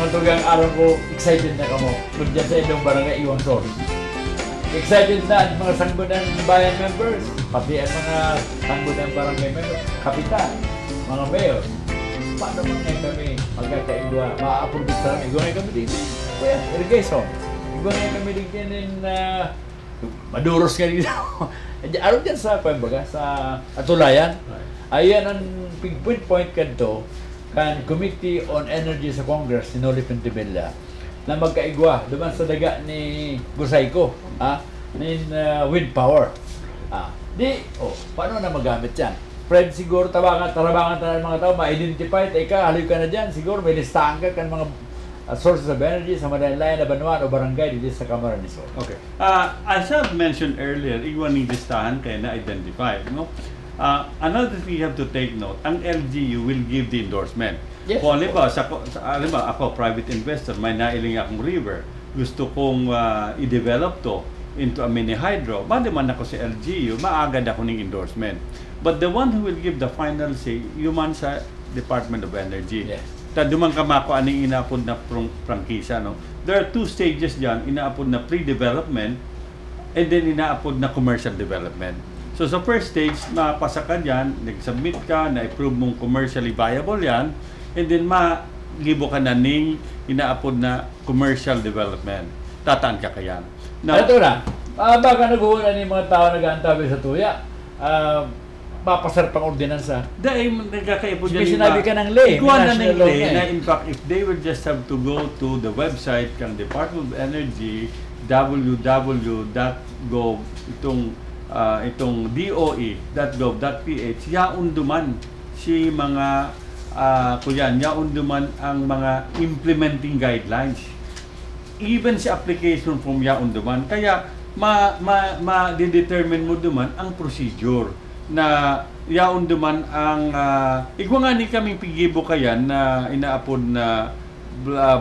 matugang araw ko, excited na kamo. Kung dyan sa inyong barangay, iwang source. Excited na ang mga Sangguniang Bayan members, pati ang mga Sangguniang Barangay members, kapitan, mga mayor. Paano mga kami magkakaigwa, ma-approve sa kami? Igwa kami dito. Kuya, irrigation. Igwa kami dito maduros ka dito. Araw dyan sa, sa Atulayan. Ayan ang point kanto kan Committee on Energy sa Congress ni Noli Pentibella na magkaigwa duman sa daga ni Gusayko ni wind power. Paano na magamit yan? Fred, siguro tarabangan tayo ng mga tao, ma-identify, halip ka na dyan, siguro may listahan ka kan mga sources of energy sa Madalayan na Banuan o barangay dito sa Kamara ni Sol. Okay. As I've mentioned earlier, igwan ni listahan kaya na-identify. No? Another thing you have to take note, ang LGU will give the endorsement. Yes, kung halimbawa, ako, private investor, may nailing akong river, gusto kong i-develop to into a mini hydro, man ako sa LGU, maagad ako ng endorsement. But the one who will give the final say, human sa Department of Energy. Yes. Duman ka mako aning inaapod na prangkisa. No? There are two stages dyan, inaapod na pre-development and then inaapod na commercial development. So sa first stage, mapasa ka dyan, nag-submit ka, na-approve mong commercially viable yan, and then malibo ka na ning inaapod na commercial development. Tataan ka kayan. Now, ito na, baka naguhunan yung mga tao nag-aantabi sa tuya, papasar pang ordinansa. Dahil nagkakaipo dyan. Sinabi ka ng lay. Ikuha na ng lay na in fact, if they will just have to go to the website ng Department of Energy, www.gov, itong doe.gov.ph, yaon duman si mga yaon duman ang mga implementing guidelines. Even si application from yaon duman. Kaya ma-determine mo duman ang procedure na yaon duman ang igwa nga ni kaming pigibo kayan na inaapod na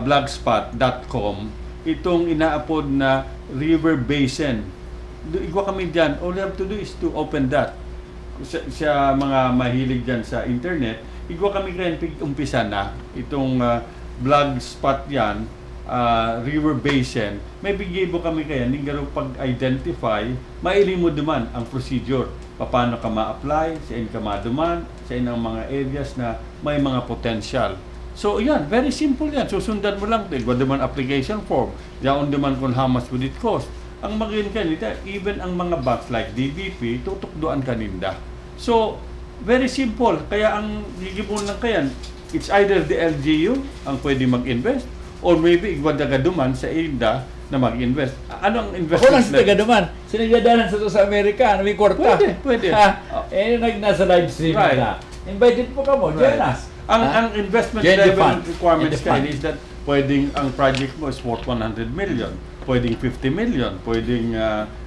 blogspot.com, itong inaapod na river basin. Igwa kami dyan, all you have to do is to open that. Sa mga mahilig dyan sa internet, igwa kami kayan umpisa na itong blogspot yan, river basin. May bigibo kami kayan, hindi gano'ng pag-identify, mailing mo duman ang procedure. Paano ka ma-apply, saan ka ma-duman, saan ang mga areas na may mga potential. So yan, very simple yan. Susundan mo lang, igwa duman application form, yaon duman kung how much would it cost. Ang magiging kanita, even ang mga banks like DBP, tutukdoan kaninda. So, very simple. Kaya ang gigibon lang kayan, it's either the LGU ang pwede mag-invest or maybe igwadaga-duman sa INDA na mag-invest. Ano ang investment? Ako lang sa taga-duman. Sinagdadalan sa Amerika, may kwarta. Pwede. Nasa live stream na. Invited po ka mo, join us. Ang investment level requirements kayo is that pwedeng ang project mo is worth 100 million. Pwedeng 50 million, pwedeng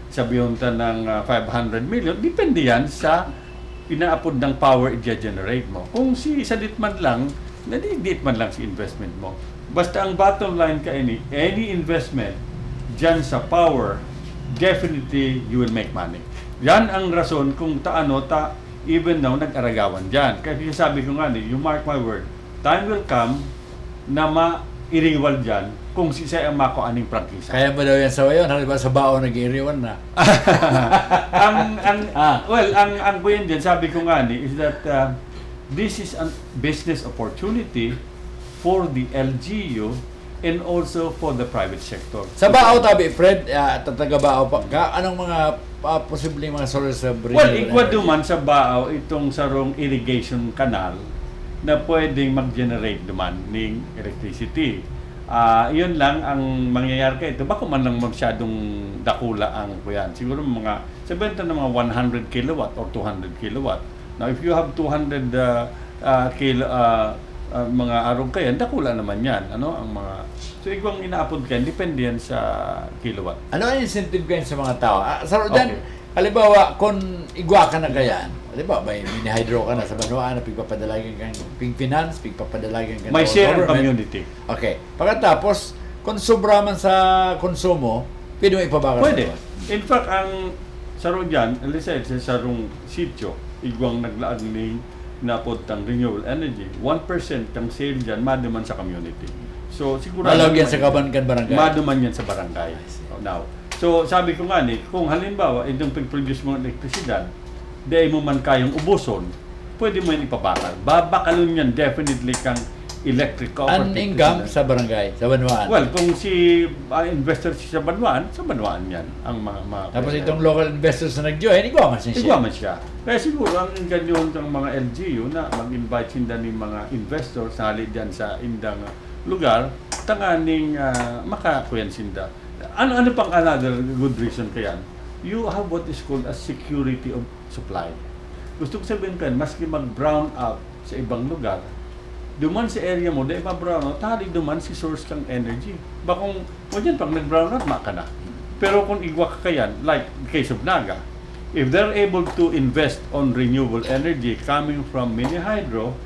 sabihin ng 500 million. Depende yan sa pinaapod ng power i-generate mo. Kung si sadit man lang, nadidiit man lang si investment mo. Basta ang bottom line ka any investment dyan sa power, definitely you will make money. Yan ang rason kung even now nag-aragawan dyan. Kaya sabi ko nga, you mark my word, time will come na ma-iriwal dyan kung siya ang mako aning prangkisa. Kaya ba daw yan sa wayon? Halimbawa sa bao nag-iiriwan na. ang buyan din, sabi ko nga is that this is a business opportunity for the LGU and also for the private sector. Sa bao tabi, Fred, taga-bao pa ka, anong mga posibleng mga sources of renewable energy? Well, duman sa bao, itong sarong irrigation canal na pwedeng mag-generate duman ng electricity. Yun lang ang mangyayari kayo. Baka man lang masyadong dakula ang kuyan. Siguro sa benta ng mga 100 kilowatt or 200 kilowatt. Now, if you have 200 mga arong kayan, dakula naman yan. Ang mga... So, igwang inaapod kayan, depende yan sa kilowatt. Ano ang incentive kayo sa mga tao? Dyan, halimbawa, kung igwa ka na kayan, halimbawa, may mini-hydro ka na sa Banuan, pigpapadalagan kang ping-finance, pigpapadalagan kang may share ng community. Okay. Pagkatapos, kung sobra man sa konsumo, pwede mo ipabaka. Pwede. In fact, ang saro dyan, sa sarong sityo, igwang naglaan ng napod ng renewable energy, 1% ng sale dyan, maduman sa community. So, siguro Malawag yan sa Kabankan Barangay. maduman yan sa barangay. Now, so sabi ko nga ni, kung halimbawa itong pag-produce mo ng elektrisidad, di mo man kayang ubuson, pwede mo yan ipabakal. Babakalon yan definitely kang electric Ang cooperative. income sa barangay, sa Banwaan. Well, kung si investor sa Banwaan yan ang mga Tapos itong local investors na nag-join, iguaman siya. Iguaman siya. Kaya siguro ang ganyan ng mga LGU na mag-invite sinda ng mga investors sali dyan sa indang lugar, tanganing makakuyan sinda. Ano pang another good reason kaya? You have what is called a security of supply. Gusto ko sabihin ka, maski mag-brown out sa ibang lugar, duman sa area mo, dahil ma-brown out, tali duman si source kang energy. Bakong, o dyan, pag nag-brown out, maka na. Pero kung igwa ka kayan, like case of Naga, if they're able to invest on renewable energy coming from mini hydro,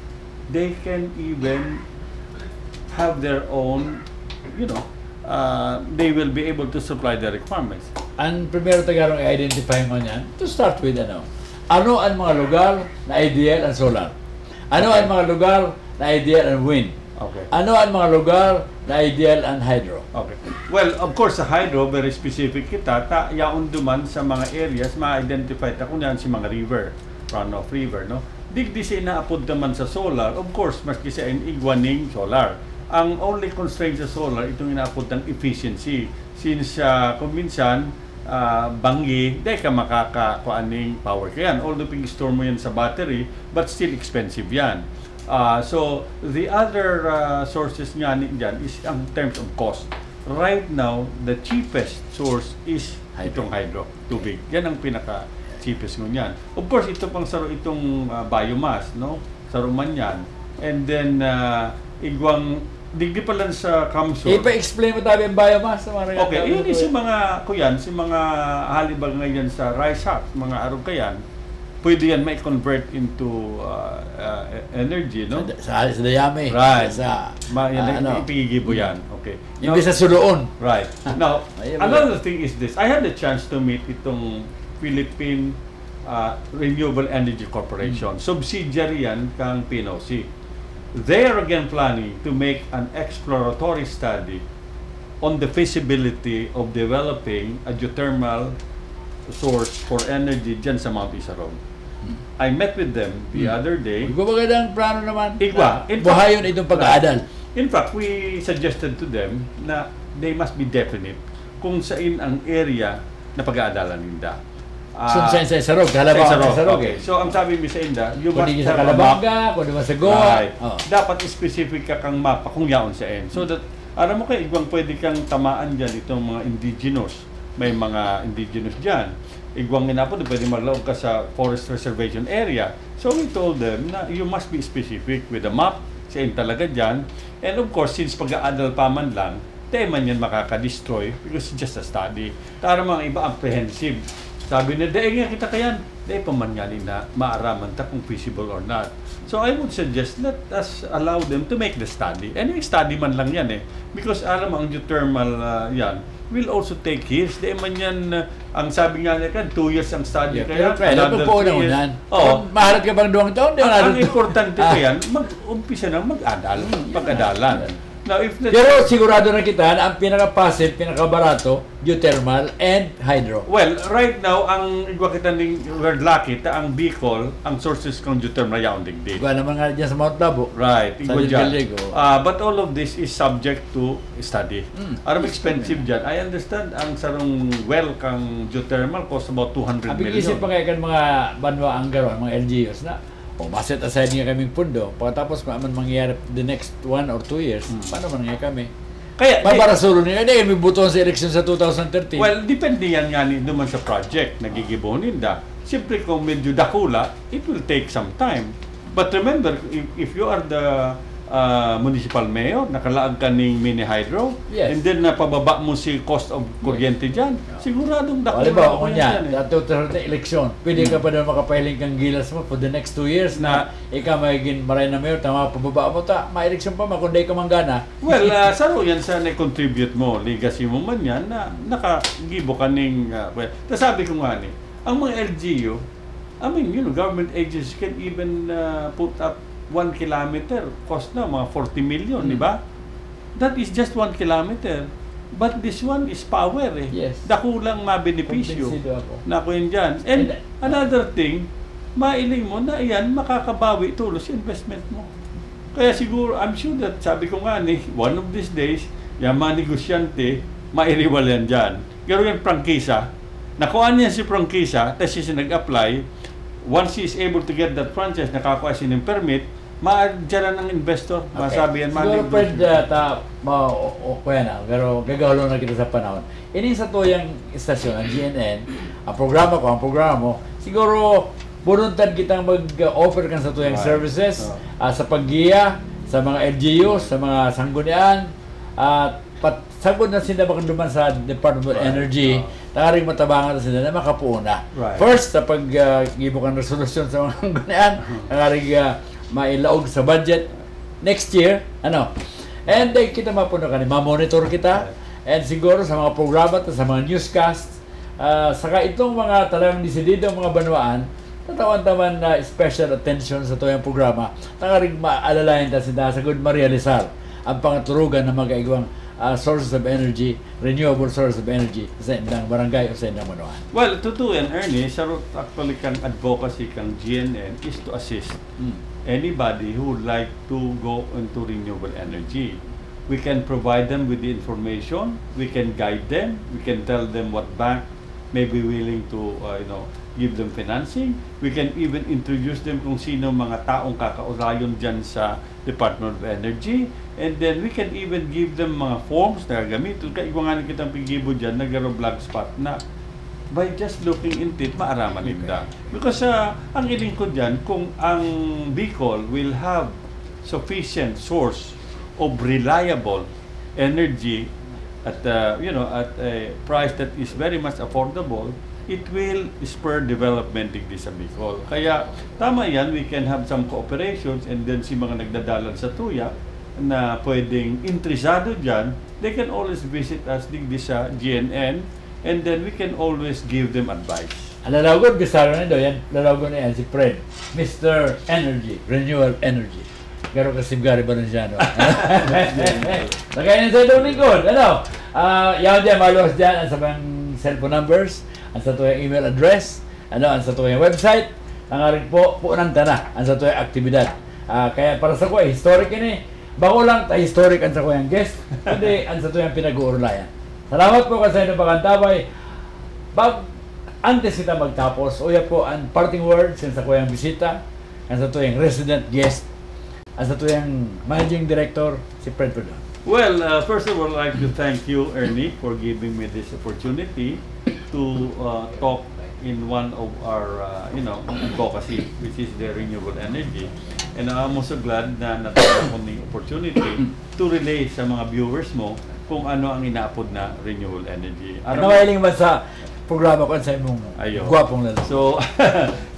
they can even have their own, they will be able to supply their requirements. Ang primero tagarong i-identify mo niyan, to start with, ano ang mga lugar na ideal ang solar? Ano ang mga lugar na ideal ang wind? Okay. Ano ang mga lugar na ideal ang hydro? Okay. Well, of course, sa hydro, very specific kita, yaon duman sa mga areas, ma-identify ta kung yan si mga river, runoff river, no? Digdi siya inaapod naman sa solar, of course, maski siya igwaning solar. Ang only constraint sa solar, itong inaapod ng efficiency. Since kung minsan, banggi, di ka makakakuaning power ka yan. Although ping-store mo yan sa battery, but still expensive yan. So, the other sources nga dyan is ang terms of cost. Right now, the cheapest source is itong hydro, tubig. Yan ang pinaka-cheapest mo yan. Of course, ito pang saro itong biomass, no? Saro man yan. And then, igwang digdi pa lang sa Kamsur. Ipa-explain mo tabi ang biomass sa mga Okay, yun si mga kuyan, si mga halibag ngayon sa rice husk, mga arog kayan, pwede yan may convert into energy, no? Sa dayami. Right. Sa ipigigibo yan. Okay. Yung sa suloon. Right. Now, another thing is this. I had the chance to meet itong Philippine Renewable Energy Corporation. Subsidiary yan kang PNOC. They are again planning to make an exploratory study on the feasibility of developing a geothermal source for energy dyan sa Mount Isarog. I met with them the other day. Magagandang plano naman. Igwa. Buhayon itong pag-aadal. In fact, we suggested to them na they must be definite kung saan ang area na pag-aadalan nila. Sa Isarog, Kalabang sa Isarog. Okay. So, ang sabi mo sa Inda, you kung must di sa have a Kalabanga, kung di sa Goa. Right. Dapat specific ka kang mapa kung yaon sa end. So that, alam mo kayo, igwang pwede kang tamaan dyan itong mga indigenous. May mga indigenous dyan. Igwang inapod, pwede maglaog ka sa forest reservation area. So we told them na you must be specific with a map, sa end talaga dyan. And of course, since pag-aadal pa man lang, tayo man yan makaka-destroy because it's just a study. Tara mga iba apprehensive. Sabi na, dahil nga kita kayan, dahil pa man nga na maaraman ta kung feasible or not. So I would suggest, let us allow them to make the study. Anyway, study man lang yan eh. Because alam mo, ang geothermal yan, will also take years. Dahil man yan, ang sabi nga nila, 2 years ang study. Kaya another 3 years. Oo. Maharap ka bang 2 taon? Ang importante kaya, mag-umpisa na mag-adal, pag-adalan. Now, pero sigurado na kita na ang pinaka-passive, pinaka-barato, geothermal and hydro. Well, right now, ang igwa kita ng we're lucky, ang Bicol, ang sources ng geothermal yaon digdig. Igwa naman nga dyan sa Mount Labo. Right, igwa dyan. Gallego. But all of this is subject to study. Aram expensive dyan. I understand ang sarong well kang geothermal cost about 200 million. Isip pa kayo kan mga banwa ang garon, mga LGUs na maset aside niya kaming pundo. Pagkatapos kung aman mangyayari the next 1 or 2 years, paano man nga kami? Kaya, mabarasulo niya. Hindi kami buton sa election sa 2013. Well, depende yan nga naman sa project na gigibonin da. Siyempre kung medyo dakula, it will take some time. But remember, if you are the municipal mayor, nakalaag ka ng mini hydro, and then napababa mo si cost of kuryente dyan, siguradong dakula. Halimbawa, kung yan, dato ng eleksyon, pwede ka pa na makapahiling kang gilas mo for the next 2 years na ikaw magiging maray na mayor, tama, pababa mo ta, ma-eleksyon pa, makunday ka manggana. Well, saro yan sa na-contribute mo, legacy mo man yan, na nakagibo ka ng, sabi ko nga ni, ang mga LGU, I mean, government agencies can even put up 1 kilometer, cost na mga 40 million, di ba? that is just 1 kilometer. But this one is power eh. Yes. Dako lang mabenepisyo. Kumbinsido ako. Na ko yun dyan. And another thing, mailing mo na yan, makakabawi tulos sa investment mo. Kaya siguro, I'm sure that, sabi ko nga ni, one of these days, yung mga negosyante, mairiwal yan dyan. Pero yung prangkisa, nakuha niya si prangkisa, tapos siya nag-apply, once he is able to get that franchise, nakakuha siya ng permit, maadyaran ng investor. Masabi yan, siguro Fred, kuya na, pero gagawalo na kita sa panahon. Ining sa tuyang istasyon, ang GNN, ang programa mo, siguro, bununtad kitang mag-offer kan sa tuyang services, sa paggiya, sa mga LGUs, sa mga sanggunian, at sagod na sila makanduman sa Department of Energy, takaring matabangan na sila na makapuuna. First, sa pag-gibo kang resolusyon sa mga sanggunian, takaring mailaog sa budget next year, and kita mapuno ka, ma-monitor kita, and siguro sa mga programa at sa mga newscasts, saka itong mga talagang desidido mga banwaan, tatawan-tawan na special attention sa tuyang programa, takaring maalalayan ta sila sa good ma-realisar ang pangaturugan ng mga igwang sources of energy, renewable sources of energy sa indang barangay o sa indang banwaan. Well, totoo yan, Ernie, actually kang advocacy kang GNN is to assist anybody who would like to go into renewable energy. We can provide them with the information, we can guide them, we can tell them what bank may be willing to give them financing. We can even introduce them kung sino mga taong kakaulayon dyan sa Department of Energy. And then we can even give them mga forms na gamitin. Kaiwangan kitang pigibo dyan, nagkaroon blogspot na by just looking into it, maaraman nila. Because ang iling ko dyan, kung ang Bicol will have sufficient source of reliable energy at a price that is very much affordable, it will spur development din sa Bicol. Kaya tama yan, we can have some cooperations, and then si mga nagdadalan sa tuya na pwedeng interesado dyan, they can always visit us din sa GNN, and then we can always give them advice. Ang lalagon, gustaro na daw yan, lalagon na yan, si Fred, Mr. Energy, Renewable Energy. Garo ka Gary Balanziano. Nakainin sa itong lingkod. Yaw dyan, maluwas dyan, ang sa mga cellphone numbers, ang sa tuyang email address, ang sa tuyang website, ang aring po ng tana, ang sa tuyang aktibidad. Kaya para sa ko, historic ini. Bako lang, historic ang sa kuyang guest, kundi ang sa tuyang pinag-uurlayan. Salamat po kasi sa pagkantabay. Antes kita magtapos, uya po ang parting words sa kuyang bisita, ang sa tuyang resident guest, ang sa tuyang managing director, si Fred Perdon. Well, first of all, I'd like to thank you, Ernie, for giving me this opportunity to talk in one of our, advocacy, which is the renewable energy. And I'm also glad na natapos ko ng opportunity to relay sa mga viewers mo kung ano ang inaapod na renewable energy. Nawaling ba sa programa ko sa imong gwapong lalaki?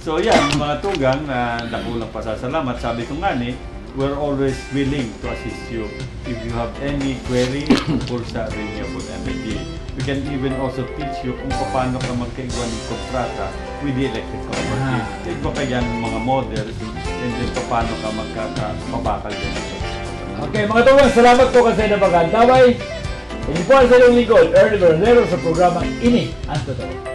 So yan, mga tugang na nakulang pasasalamat. Sabi ko nga ni, we're always willing to assist you if you have any query tungkol sa renewable energy. We can even also teach you kung paano ka magkaigwan ng kontrata with the electric company. Tigwa ka yan mga models, and then paano ka magkakabakal yan. Okay, mga tugang, salamat po kasi na pagkantabay. Ini po ang sa inyong lingkod, Ernie Bernero sa programang Ini ang Totoo.